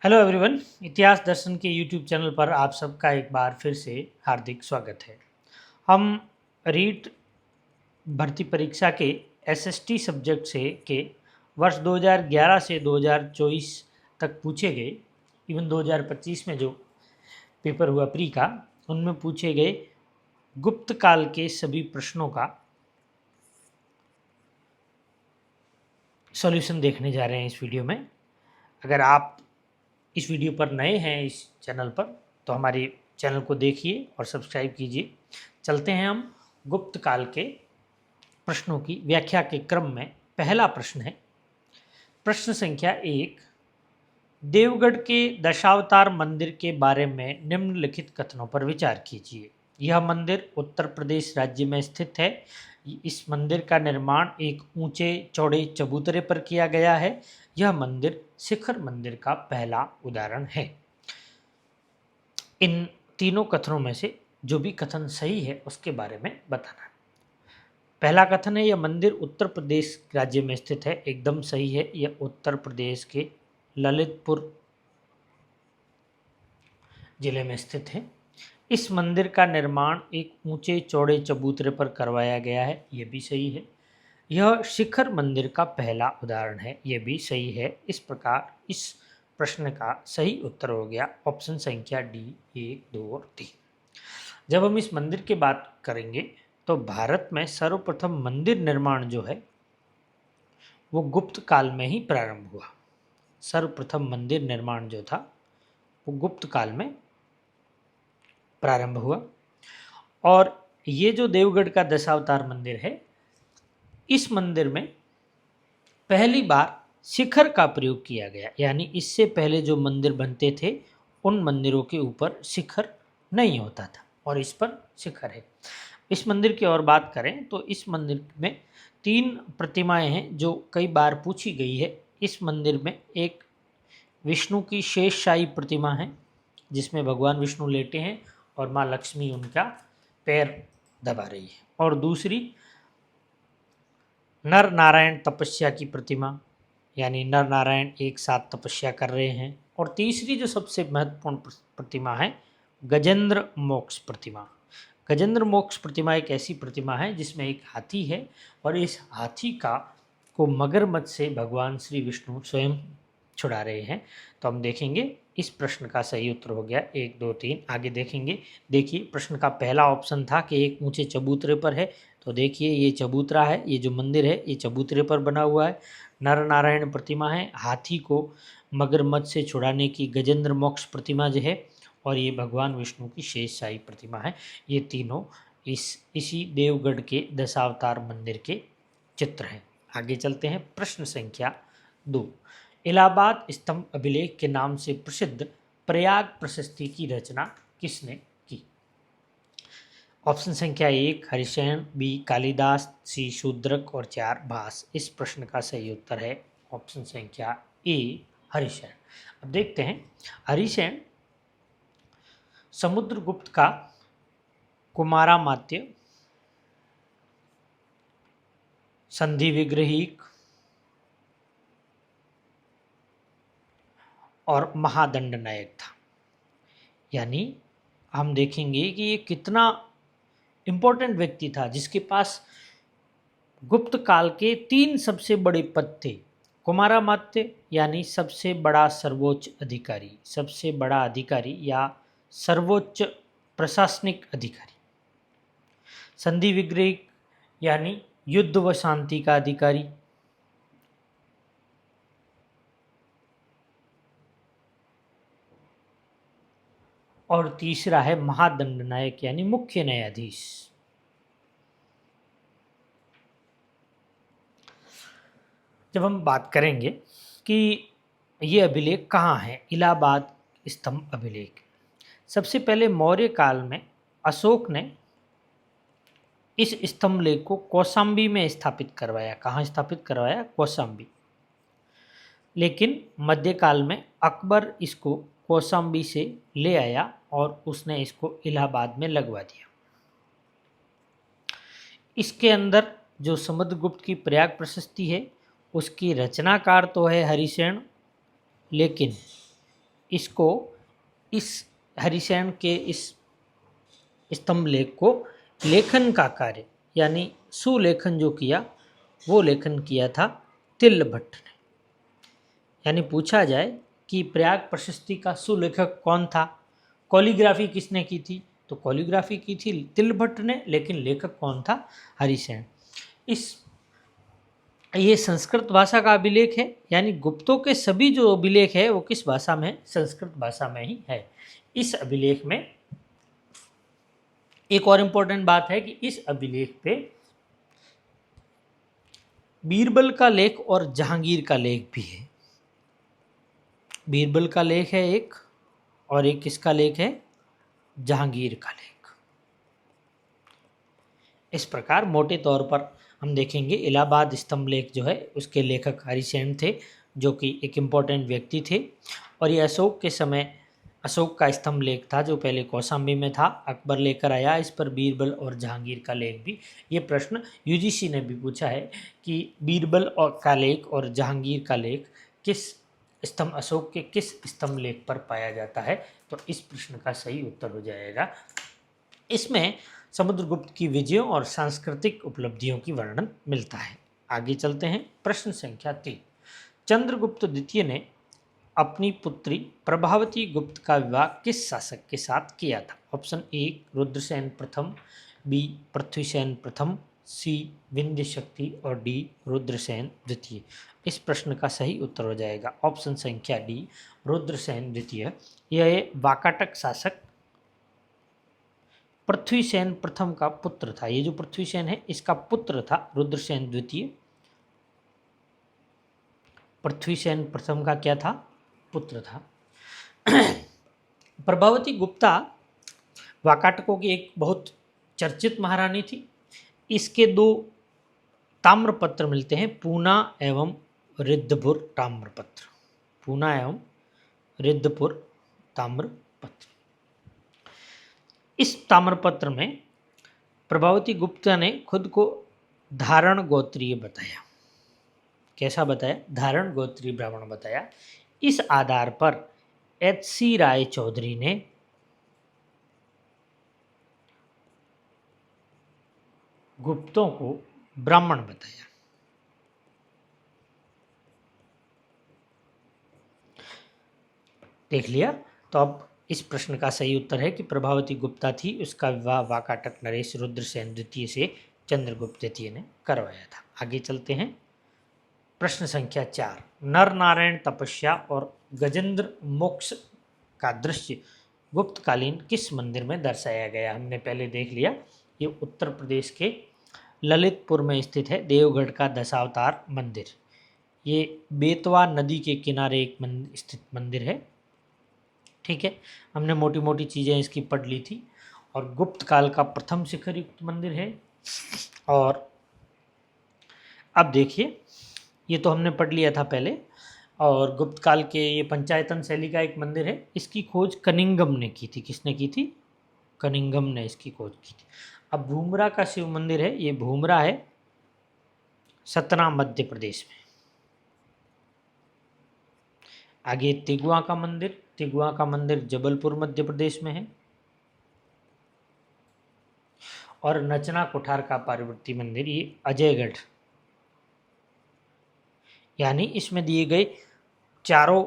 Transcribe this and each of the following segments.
Hello everyone. इतिहास दर्शन के YouTube channel पर आप सबका एक बार फिर से हार्दिक स्वागत है। हम रीट भर्ती परीक्षा के एसएसटी सब्जेक्ट से के वर्ष 2011 से 2024 तक पूछे गए, इवन 2025 में जो पेपर हुआ प्री का, उनमें पूछे गए गुप्त काल के सभी प्रश्नों का सॉल्यूशन देखने जा रहे हैं इस वीडियो में। अगर आप इस वीडियो पर नए हैं इस चैनल पर तो हमारे चैनल को देखिए और सब्सक्राइब कीजिए। चलते हैं हम गुप्त काल के प्रश्नों की व्याख्या के क्रम में। पहला प्रश्न है प्रश्न संख्या 1, देवगढ़ के दशावतार मंदिर के बारे में निम्नलिखित कथनों पर विचार कीजिए। यह मंदिर उत्तर प्रदेश राज्य में स्थित है। इस मंदिर का निर्माण एक ऊंचे चौड़े चबूतरे पर किया गया है। यह मंदिर शिखर मंदिर का पहला उदाहरण है। इन तीनों कथनों में से जो भी कथन सही है उसके बारे में बताना है। पहला कथन है यह मंदिर उत्तर प्रदेश राज्य में स्थित है, एकदम सही है। यह उत्तर प्रदेश के ललितपुर जिले में स्थित है। इस मंदिर का निर्माण एक ऊंचे चौड़े चबूतरे पर करवाया गया है, यह भी सही है। यह शिखर मंदिर का पहला उदाहरण है, यह भी सही है। इस प्रकार इस प्रश्न का सही उत्तर हो गया ऑप्शन संख्या डी 1, 2 और 3। जब हम इस मंदिर की बात करेंगे तो भारत में सर्वप्रथम मंदिर निर्माण जो है वो गुप्त काल में ही प्रारंभ हुआ। सर्वप्रथम मंदिर निर्माण जो था वो गुप्त काल में प्रारंभ हुआ। और ये जो देवगढ़ का दशावतार मंदिर है, इस मंदिर में पहली बार शिखर का प्रयोग किया गया, यानी इससे पहले जो मंदिर बनते थे उन मंदिरों के ऊपर शिखर नहीं होता था और इस पर शिखर है। इस मंदिर की और बात करें तो इस मंदिर में 3 प्रतिमाएं हैं जो कई बार पूछी गई है। इस मंदिर में एक विष्णु की शेषशाही प्रतिमा है जिसमें भगवान विष्णु लेटे हैं और माँ लक्ष्मी उनका पैर दबा रही है, और दूसरी नर नारायण तपस्या की प्रतिमा, यानी नर नारायण एक साथ तपस्या कर रहे हैं, और तीसरी जो सबसे महत्वपूर्ण प्रतिमा है गजेंद्र मोक्ष प्रतिमा। गजेंद्र मोक्ष प्रतिमा एक ऐसी प्रतिमा है जिसमें एक हाथी है और इस हाथी को मगरमच्छ से भगवान श्री विष्णु स्वयं छुड़ा रहे हैं। तो हम देखेंगे इस प्रश्न का सही उत्तर हो गया 1, 2, 3। आगे देखेंगे। देखिए प्रश्न का पहला ऑप्शन था कि एक ऊंचे चबूतरे पर है, तो देखिए ये चबूतरा है, ये जो मंदिर है ये चबूतरे पर बना हुआ है। नर नारायण प्रतिमा है, हाथी को मगरमच्छ से छुड़ाने की गजेंद्र मोक्ष प्रतिमा जो है, और ये भगवान विष्णु की शेषशाही प्रतिमा है। ये तीनों इसी देवगढ़ के दशावतार मंदिर के चित्र हैं। आगे चलते हैं। प्रश्न संख्या 2, इलाहाबाद स्तंभ अभिलेख के नाम से प्रसिद्ध प्रयाग प्रशस्ति की रचना किसने की? ऑप्शन संख्या 1 हरिशैन, बी कालिदास, सी शूद्रक और 4 भास। इस प्रश्न का सही उत्तर है ऑप्शन संख्या ए हरिशैन। अब देखते हैं। हरिशैन समुद्रगुप्त का कुमारामात्य, संधि विग्रहीक और महादंड नायक था। यानी हम देखेंगे कि ये कितना इम्पोर्टेंट व्यक्ति था जिसके पास गुप्त काल के 3 सबसे बड़े पद थे। कुमारामात्य यानी सबसे बड़ा सर्वोच्च अधिकारी, सबसे बड़ा अधिकारी या सर्वोच्च प्रशासनिक अधिकारी। संधि विग्रहीक यानी युद्ध व शांति का अधिकारी। और तीसरा है महादंड नायक यानी मुख्य न्यायाधीश। जब हम बात करेंगे कि ये अभिलेख कहाँ है, इलाहाबाद स्तंभ अभिलेख, सबसे पहले मौर्य काल में अशोक ने इस स्तंभ लेख को कौशाम्बी में स्थापित करवाया। कहाँ स्थापित करवाया? कौशाम्बी। लेकिन मध्यकाल में अकबर इसको कौशाम्बी से ले आया और उसने इसको इलाहाबाद में लगवा दिया। इसके अंदर जो समुद्रगुप्त की प्रयाग प्रशस्ति है उसकी रचनाकार तो है हरिशैन, लेकिन इसको इस हरिसेन के इस स्तंभ लेख को लेखन का कार्य यानी सुलेखन जो किया वो लेखन किया था तिल भट्ट ने। यानी पूछा जाए कि प्रयाग प्रशस्ति का सुलेखक कौन था, कॉलीग्राफी किसने की थी, तो कॉलीग्राफी की थी तिल भट्ट ने, लेकिन लेखक कौन था, हरिसेन। ये संस्कृत भाषा का अभिलेख है, यानी गुप्तों के सभी जो अभिलेख है वो किस भाषा में है, संस्कृत भाषा में ही है। इस अभिलेख में एक और इम्पोर्टेंट बात है कि इस अभिलेख पे बीरबल का लेख और जहांगीर का लेख भी है। बीरबल का लेख है एक, और एक किसका लेख है, जहांगीर का लेख। इस प्रकार मोटे तौर पर हम देखेंगे इलाहाबाद स्तंभ लेख जो है उसके लेखक हरिसेन थे, जो कि एक इम्पोर्टेंट व्यक्ति थे। और ये अशोक के समय अशोक का स्तंभ लेख था जो पहले कौशाम्बी में था, अकबर लेकर आया इस पर बीरबल और जहांगीर का लेख भी। ये प्रश्न यूजीसी ने भी पूछा है कि बीरबल और का लेख और जहांगीर का लेख किस स्तंभ अशोक के किस स्तंभ लेख पर पाया जाता है, तो इस प्रश्न का सही उत्तर हो जाएगा। इसमें समुद्रगुप्त की विजयों और सांस्कृतिक उपलब्धियों की वर्णन मिलता है। आगे चलते हैं। प्रश्न संख्या 3, चंद्रगुप्त द्वितीय ने अपनी पुत्री प्रभावती गुप्त का विवाह किस शासक के साथ किया था? ऑप्शन ए रुद्रसेन प्रथम, बी पृथ्वीसेन प्रथम, सी विंध्य शक्ति और डी रुद्रसेन द्वितीय। इस प्रश्न का सही उत्तर हो जाएगा ऑप्शन संख्या डी रुद्रसेन द्वितीय। यह वाकाटक शासक पृथ्वीसेन प्रथम का पुत्र था। ये जो पृथ्वीसेन है इसका पुत्र था रुद्रसेन द्वितीय। पृथ्वीसेन प्रथम का क्या था, पुत्र था। प्रभावती गुप्ता वाकाटकों की एक बहुत चर्चित महारानी थी। इसके दो ताम्रपत्र मिलते हैं, पूना एवं रिद्धपुर ताम्रपत्र, पूना एवं रिद्धपुर ताम्रपत्र। इस ताम्रपत्र में प्रभावती गुप्ता ने खुद को धारण गोत्रीय बताया। कैसा बताया? धारण गोत्रीय ब्राह्मण बताया। इस आधार पर एच.सी. राय चौधरी ने गुप्तों को ब्राह्मण बताया। देख लिया। तो अब इस प्रश्न का सही उत्तर है कि प्रभावती गुप्ता थी, उसका विवाह वाकाटक नरेश रुद्रसेन द्वितीय से चंद्रगुप्त द्वितीय ने करवाया था। आगे चलते हैं। प्रश्न संख्या 4, नर नारायण तपस्या और गजेंद्र मोक्ष का दृश्य गुप्तकालीन किस मंदिर में दर्शाया गया? हमने पहले देख लिया। ये उत्तर प्रदेश के ललितपुर में स्थित है, देवगढ़ का दशावतार मंदिर। ये बेतवा नदी के किनारे एक स्थित मंदिर है। ठीक है, हमने मोटी मोटी चीज़ें इसकी पढ़ ली थी। और गुप्त काल का प्रथम शिखर युक्त मंदिर है। और अब देखिए, ये तो हमने पढ़ लिया था पहले। और गुप्त काल के ये पंचायतन शैली का एक मंदिर है। इसकी खोज कनिंगम ने की थी। किसने की थी? कनिंगम ने इसकी खोज की थी। अब भूमरा का शिव मंदिर है, ये भूमरा है सतना मध्य प्रदेश में। आगे तिगुआ का मंदिर, तिगुआ का मंदिर जबलपुर मध्य प्रदेश में है। और नचना कोठार का पार्वती मंदिर ये अजयगढ़, यानी इसमें दिए गए चारों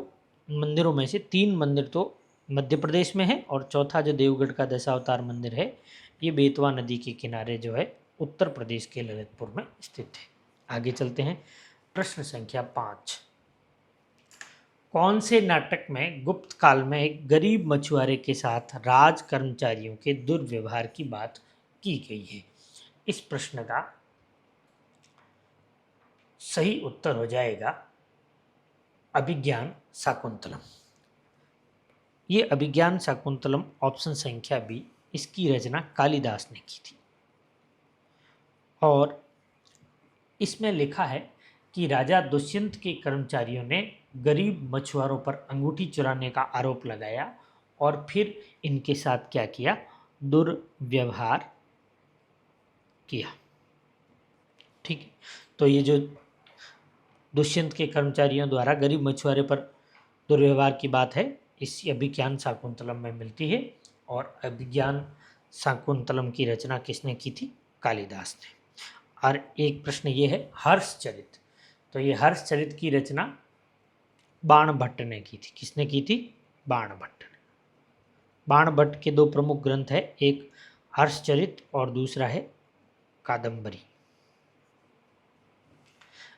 मंदिरों में से 3 मंदिर तो मध्य प्रदेश में है और चौथा जो देवगढ़ का दशावतार मंदिर है ये बेतवा नदी के किनारे जो है उत्तर प्रदेश के ललितपुर में स्थित है। आगे चलते हैं। प्रश्न संख्या 5, कौन से नाटक में गुप्त काल में एक गरीब मछुआरे के साथ राज कर्मचारियों के दुर्व्यवहार की बात की गई है? इस प्रश्न का सही उत्तर हो जाएगा अभिज्ञान शाकुंतलम। ये अभिज्ञान शाकुंतलम ऑप्शन संख्या बी, इसकी रचना कालिदास ने की थी। और इसमें लिखा है कि राजा दुष्यंत के कर्मचारियों ने गरीब मछुआरों पर अंगूठी चुराने का आरोप लगाया और फिर इनके साथ क्या किया? दुर्व्यवहार किया। ठीक है, तो ये जो दुष्यंत के कर्मचारियों द्वारा गरीब मछुआरे पर दुर्व्यवहार की बात है, इस अभिज्ञान शाकुंतलम में मिलती है। और अभिज्ञान शाकुंतलम की रचना किसने की थी? कालिदास ने। और एक प्रश्न ये है हर्षचरित, तो ये हर्षचरित की रचना बाणभट्ट ने की थी। किसने की थी? बाणभट्ट ने। बाणभट्ट के दो प्रमुख ग्रंथ है, एक हर्षचरित और दूसरा है कादंबरी।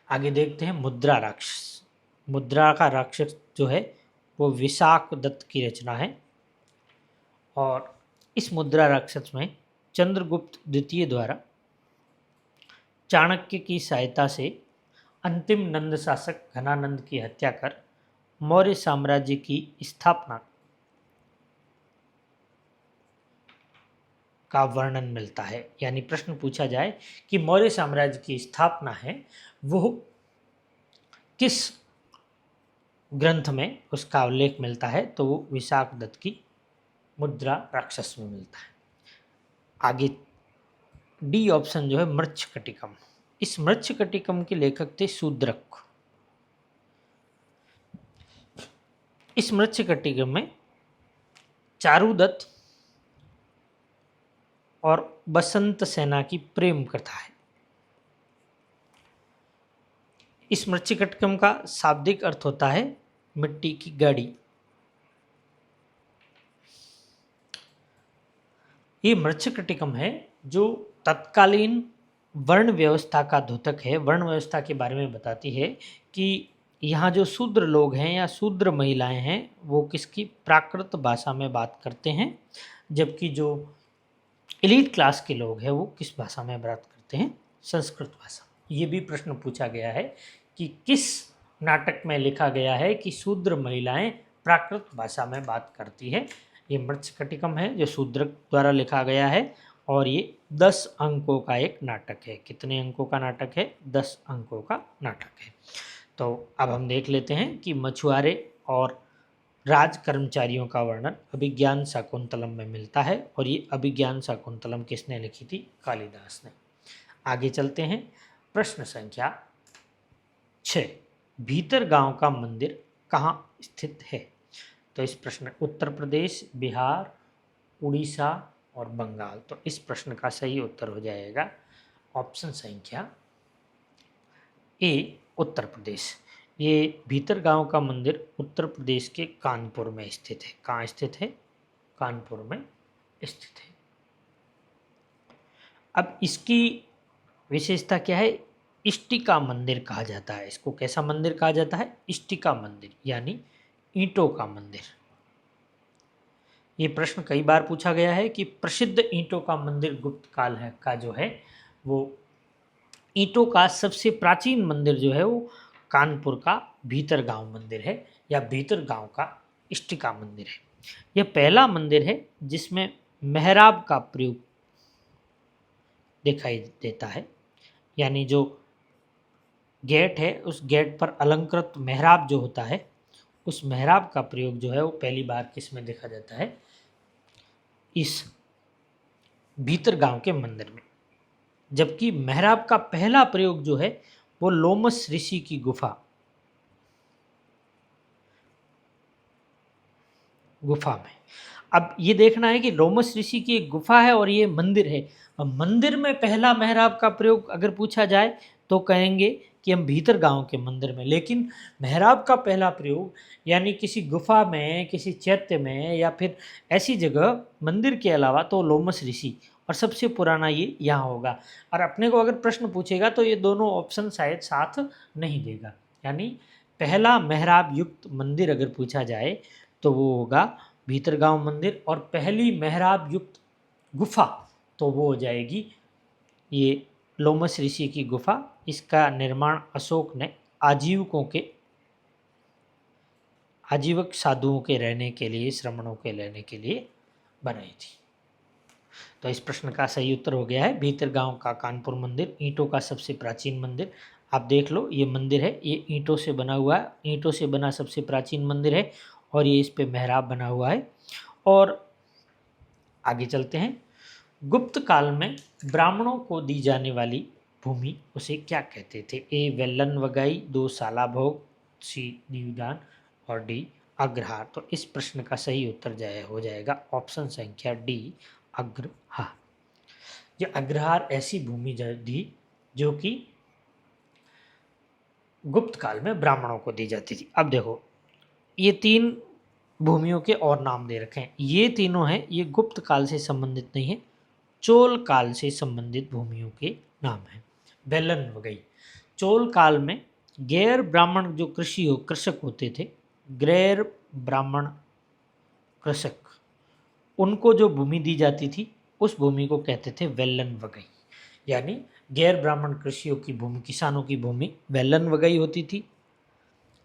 आगे देखते हैं मुद्रा राक्षस। मुद्रा का राक्षस जो है वो विशाख दत्त की रचना है। और इस मुद्रा राक्षस में चंद्रगुप्त द्वितीय द्वारा चाणक्य की सहायता से अंतिम नंद शासक घनानंद की हत्या कर मौर्य साम्राज्य की स्थापना का वर्णन मिलता है। यानी प्रश्न पूछा जाए कि मौर्य साम्राज्य की स्थापना है वो किस ग्रंथ में उसका उल्लेख मिलता है, तो वो विशाख दत्त की मुद्रा राक्षस में मिलता है। आगे डी ऑप्शन जो है मृच्छकटिकम। इस मृच्छकटिकम के लेखक थे शूद्रक। इस मृच्छकटिकम में चारुदत्त और बसंत सेना की प्रेम कथा है। इस मृच्छकटिकम का शाब्दिक अर्थ होता है मिट्टी की गाड़ी। ये मृच्छकटिकम है जो तत्कालीन वर्ण व्यवस्था का द्योतक है। वर्ण व्यवस्था के बारे में बताती है कि यहाँ जो शूद्र लोग हैं या शूद्र महिलाएं हैं वो किसकी प्राकृत भाषा में बात करते हैं, जबकि जो एलीट क्लास के लोग हैं वो किस भाषा में बात करते हैं? संस्कृत भाषा। ये भी प्रश्न पूछा गया है कि किस नाटक में लिखा गया है कि शूद्र महिलाएं प्राकृत भाषा में बात करती है। ये मृच्छकटिकम है जो शूद्र द्वारा लिखा गया है और ये 10 अंकों का एक नाटक है। कितने अंकों का नाटक है? 10 अंकों का नाटक है। तो अब हम देख लेते हैं कि मछुआरे और राज कर्मचारियों का वर्णन अभिज्ञान शाकुंतलम में मिलता है और ये अभिज्ञान शाकुंतलम किसने लिखी थी? कालिदास ने। आगे चलते हैं। प्रश्न संख्या 6, भीतर गांव का मंदिर कहाँ स्थित है? तो इस प्रश्न उत्तर प्रदेश, बिहार, उड़ीसा और बंगाल। तो इस प्रश्न का सही उत्तर हो जाएगा ऑप्शन संख्या ए, उत्तर प्रदेश। ये भीतर गांव का मंदिर उत्तर प्रदेश के कानपुर में स्थित है। कहाँ स्थित है? कानपुर में स्थित है। अब इसकी विशेषता क्या है? इष्टिका मंदिर कहा जाता है इसको। कैसा मंदिर कहा जाता है? इष्टिका मंदिर, यानी ईंटों का मंदिर। ये प्रश्न कई बार पूछा गया है कि प्रसिद्ध ईंटों का मंदिर गुप्त काल है का जो है वो ईंटों का सबसे प्राचीन मंदिर जो है वो कानपुर का भीतर गांव मंदिर है या भीतर गांव का इष्टिका मंदिर है। यह पहला मंदिर है जिसमें मेहराब का प्रयोग दिखाई देता है। यानी जो गेट है उस गेट पर अलंकृत मेहराब जो होता है उस मेहराब का प्रयोग जो है वो पहली बार किस में देखा जाता है? इस भीतर गांव के मंदिर में। जबकि मेहराब का पहला प्रयोग जो है वो लोमस ऋषि की गुफा में। अब ये देखना है कि लोमस ऋषि की एक गुफा है और ये मंदिर है। अब मंदिर में पहला मेहराब का प्रयोग अगर पूछा जाए तो कहेंगे कि हम भीतर गांव के मंदिर में, लेकिन मेहराब का पहला प्रयोग यानी किसी गुफा में, किसी चैत्य में या फिर ऐसी जगह मंदिर के अलावा तो लोमस ऋषि, और सबसे पुराना ये यहाँ होगा। और अपने को अगर प्रश्न पूछेगा तो ये दोनों ऑप्शन शायद साथ नहीं देगा। यानी पहला मेहराब युक्त मंदिर अगर पूछा जाए तो वो होगा भीतर गांव मंदिर, और पहली मेहराब युक्त गुफा तो वो हो जाएगी ये लोमस ऋषि की गुफा। इसका निर्माण अशोक ने आजीवक साधुओं के रहने के लिए, श्रमणों के रहने के लिए बनाई थी। तो इस प्रश्न का सही उत्तर हो गया है भीतर गांव का कानपुर मंदिर, ईंटों का सबसे प्राचीन मंदिर। आप देख लो ये मंदिर है, ये ईंटों से बना हुआ है, ईंटों से बना सबसे प्राचीन मंदिर है और ये इस पे मेहराब बना हुआ है। और आगे चलते हैं। गुप्त काल में ब्राह्मणों को दी जाने वाली भूमि उसे क्या कहते थे? ए वेल्लन वगाई, 2 साला भोग, सी दीवदान और डी अग्रहार। तो इस प्रश्न का सही उत्तर हो जाएगा ऑप्शन संख्या डी, अग्रहार। ये अग्रहार ऐसी भूमि थी जो कि गुप्त काल में ब्राह्मणों को दी जाती थी। अब देखो, ये तीन भूमियों के और नाम दे रखे हैं, ये तीनों हैं, ये गुप्त काल से संबंधित नहीं है, चोल काल से संबंधित भूमियों के नाम हैं। वेलन वगई, चोल काल में गैर ब्राह्मण जो कृषक होते थे, गैर ब्राह्मण कृषक, उनको जो भूमि दी जाती थी उस भूमि को कहते थे वेलन वगई। यानी गैर ब्राह्मण कृषियों की भूमि, किसानों की भूमि वेलन वगई होती थी।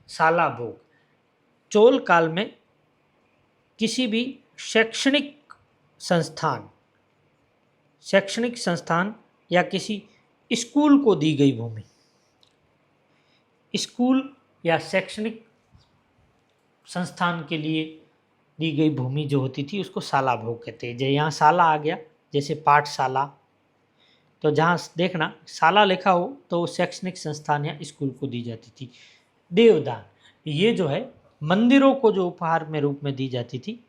साला भोग, चोल काल में किसी भी शैक्षणिक संस्थान या किसी स्कूल को दी गई भूमि, स्कूल या शैक्षणिक संस्थान के लिए दी गई भूमि जो होती थी उसको साला भोग कहते हैं। जैसे यहाँ साला आ गया, जैसे पाठशाला, तो जहाँ देखना साला लिखा हो तो वो शैक्षणिक संस्थान या स्कूल को दी जाती थी। देवदान, ये जो है मंदिरों को जो उपहार में रूप में दी जाती थी,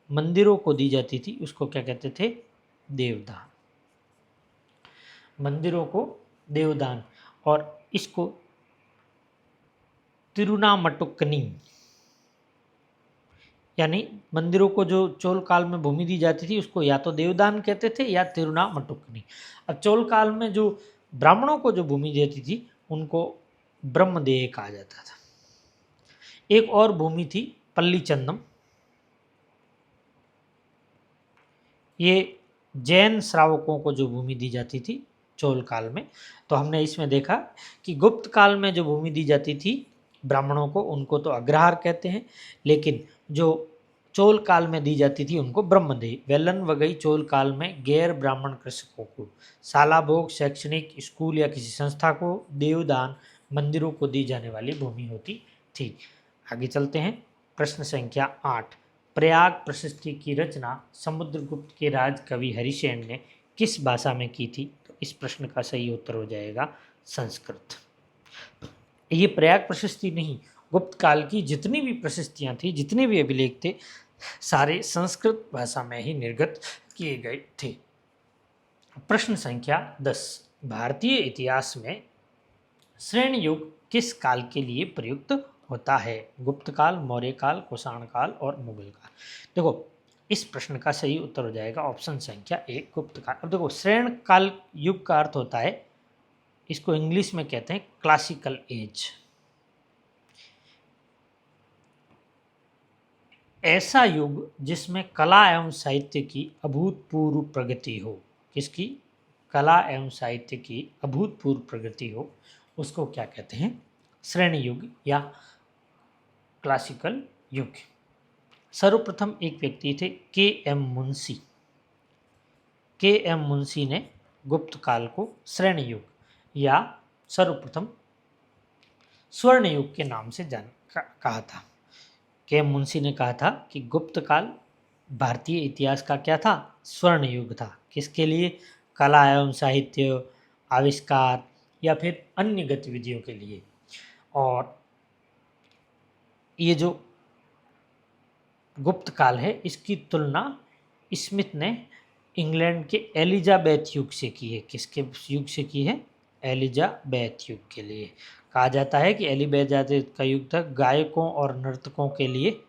मंदिरों को दी जाती थी, उसको क्या कहते थे? देवदान। मंदिरों को देवदान, और इसको तिरुनामटुकनी, यानी मंदिरों को जो चोल काल में भूमि दी जाती थी उसको या तो देवदान कहते थे या तिरुनामटुकनी। अब चोल काल में जो ब्राह्मणों को जो भूमि देती थी उनको ब्रह्मदेय कहा जाता था। एक और भूमि थी पल्लीचंदम, ये जैन श्रावकों को जो भूमि दी जाती थी चोल काल में। तो हमने इसमें देखा कि गुप्त काल में जो भूमि दी जाती थी ब्राह्मणों को, उनको तो अग्रहार कहते हैं, लेकिन जो चोल काल में दी जाती थी उनको ब्रह्मदेय। वेलन वगई चोल काल में गैर ब्राह्मण कृषकों को, सालाभोग शैक्षणिक स्कूल या किसी संस्था को, देवदान मंदिरों को दी जाने वाली भूमि होती थी। आगे चलते हैं, प्रश्न संख्या 8। प्रयाग प्रशस्ति की रचना समुद्रगुप्त के राज कवि हरिसेन ने किस भाषा में की थी? तो इस प्रश्न का सही उत्तर हो जाएगा संस्कृत। ये प्रयाग प्रशस्ति नहीं, गुप्त काल की जितनी भी प्रशस्तियां थी, जितने भी अभिलेख थे, सारे संस्कृत भाषा में ही निर्गत किए गए थे। प्रश्न संख्या 10। भारतीय इतिहास में श्रेणी युग किस काल के लिए प्रयुक्त होता है? गुप्त काल, मौर्य काल, कुषाण काल और मुगल काल। देखो, इस प्रश्न का सही उत्तर हो जाएगा ऑप्शन संख्या 1, गुप्त काल। अब देखो, श्रेण काल युग का अर्थ होता है, इसको इंग्लिश में कहते हैं क्लासिकल एज। ऐसा युग जिसमें कला एवं साहित्य की अभूतपूर्व प्रगति हो। किसकी? कला एवं साहित्य की अभूतपूर्व प्रगति हो, उसको क्या कहते हैं? श्रेणी युग या क्लासिकल युग। सर्वप्रथम एक व्यक्ति थे के.एम. मुंशी। के.एम. मुंशी ने गुप्त काल को श्रेणी युग या सर्वप्रथम स्वर्ण युग के नाम से कहा था। के.एम. मुंशी ने कहा था कि गुप्त काल भारतीय इतिहास का क्या था? स्वर्ण युग था। किसके लिए? कला एवं साहित्य, आविष्कार या फिर अन्य गतिविधियों के लिए। और ये जो गुप्त काल है इसकी तुलना स्मिथ ने इंग्लैंड के एलिजाबेथ युग से की है। किसके युग से की है? एलिजाबेथ युग के लिए। कहा जाता है कि एलिजाबेथ का युग था गायकों और नर्तकों के लिए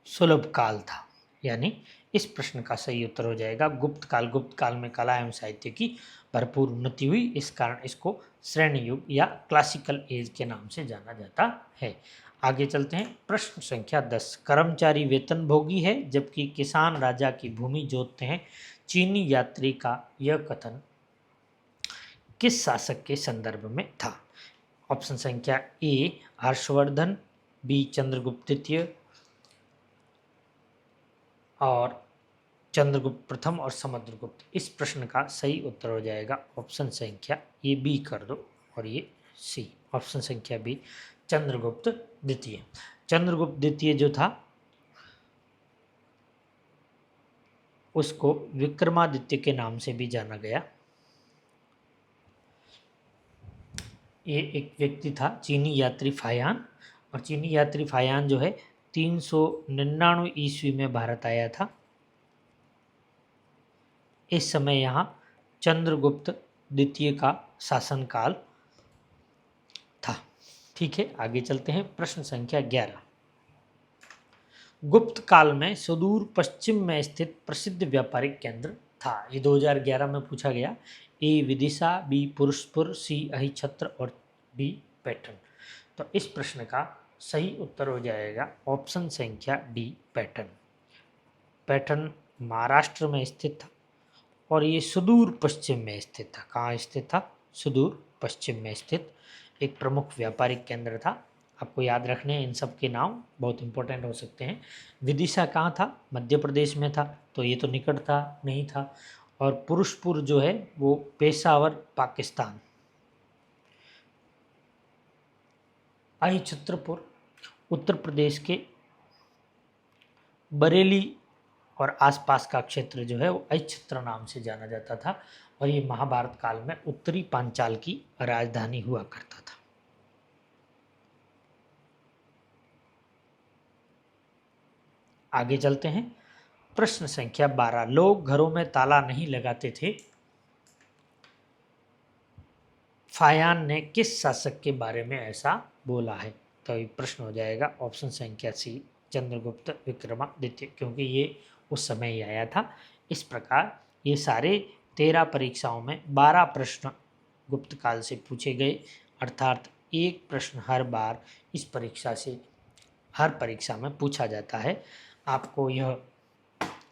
सुलभ काल था। यानी इस प्रश्न का सही उत्तर हो जाएगा गुप्त काल। गुप्त काल में कला एवं साहित्य की भरपूर उन्नति हुई, इस कारण इसको श्रेणी युग या क्लासिकल एज के नाम से जाना जाता है। आगे चलते हैं, प्रश्न संख्या 10। कर्मचारी वेतन भोगी है जबकि किसान राजा की भूमि जोतते हैं। चीनी यात्री का यह कथन किस शासक के संदर्भ में था? ऑप्शन संख्या ए हर्षवर्धन, बी चंद्रगुप्त द्वितीय और चंद्रगुप्त प्रथम और समुद्रगुप्त। इस प्रश्न का सही उत्तर हो जाएगा ऑप्शन संख्या ये बी कर दो और ये सी। ऑप्शन संख्या बी चंद्रगुप्त द्वितीय। चंद्रगुप्त द्वितीय जो था उसको विक्रमादित्य के नाम से भी जाना गया। ये एक व्यक्ति था चीनी यात्री फायान, और चीनी यात्री फायान जो है 399 ईस्वी में भारत आया था। इस समय यहाँ चंद्रगुप्त द्वितीय का शासनकाल था। ठीक है, आगे चलते हैं। प्रश्न संख्या 11। गुप्त काल में सुदूर पश्चिम में स्थित प्रसिद्ध व्यापारिक केंद्र था। ये 2011 में पूछा गया। ए विदिशा, बी पुरुषपुर, सी अहिछत्र और बी पैटर्न। तो इस प्रश्न का सही उत्तर हो जाएगा ऑप्शन संख्या डी पैटर्न। पैटर्न महाराष्ट्र में स्थित था और ये सुदूर पश्चिम में स्थित था। कहाँ स्थित था? सुदूर पश्चिम में स्थित एक प्रमुख व्यापारिक केंद्र था। आपको याद रखने हैं इन सब के नाम, बहुत इंपॉर्टेंट हो सकते हैं। विदिशा कहाँ था? मध्य प्रदेश में था, तो ये तो निकट था, नहीं था। और पुरुषपुर जो है वो पेशावर, पाकिस्तान। अहिछत्रपुर उत्तर प्रदेश के बरेली और आसपास का क्षेत्र जो है वो अहिछत्र नाम से जाना जाता था, और ये महाभारत काल में उत्तरी पांचाल की राजधानी हुआ करता था। आगे चलते हैं। प्रश्न संख्या 12। लोग घरों में ताला नहीं लगाते थे। फायान ने किस शासक के बारे में ऐसा बोला है? तो ये प्रश्न हो जाएगा ऑप्शन संख्या सी, चंद्रगुप्त विक्रमादित्य, क्योंकि ये उस समय ही आया था। इस प्रकार ये सारे 13 परीक्षाओं में 12 प्रश्न गुप्त काल से पूछे गए, अर्थात एक प्रश्न हर बार इस परीक्षा से, हर परीक्षा में पूछा जाता है। आपको यह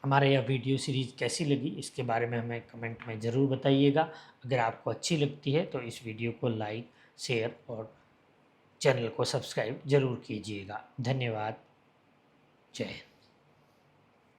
हमारे यह वीडियो सीरीज़ कैसी लगी इसके बारे में हमें कमेंट में ज़रूर बताइएगा। अगर आपको अच्छी लगती है तो इस वीडियो को लाइक, शेयर और चैनल को सब्सक्राइब ज़रूर कीजिएगा। धन्यवाद। जय हिंद।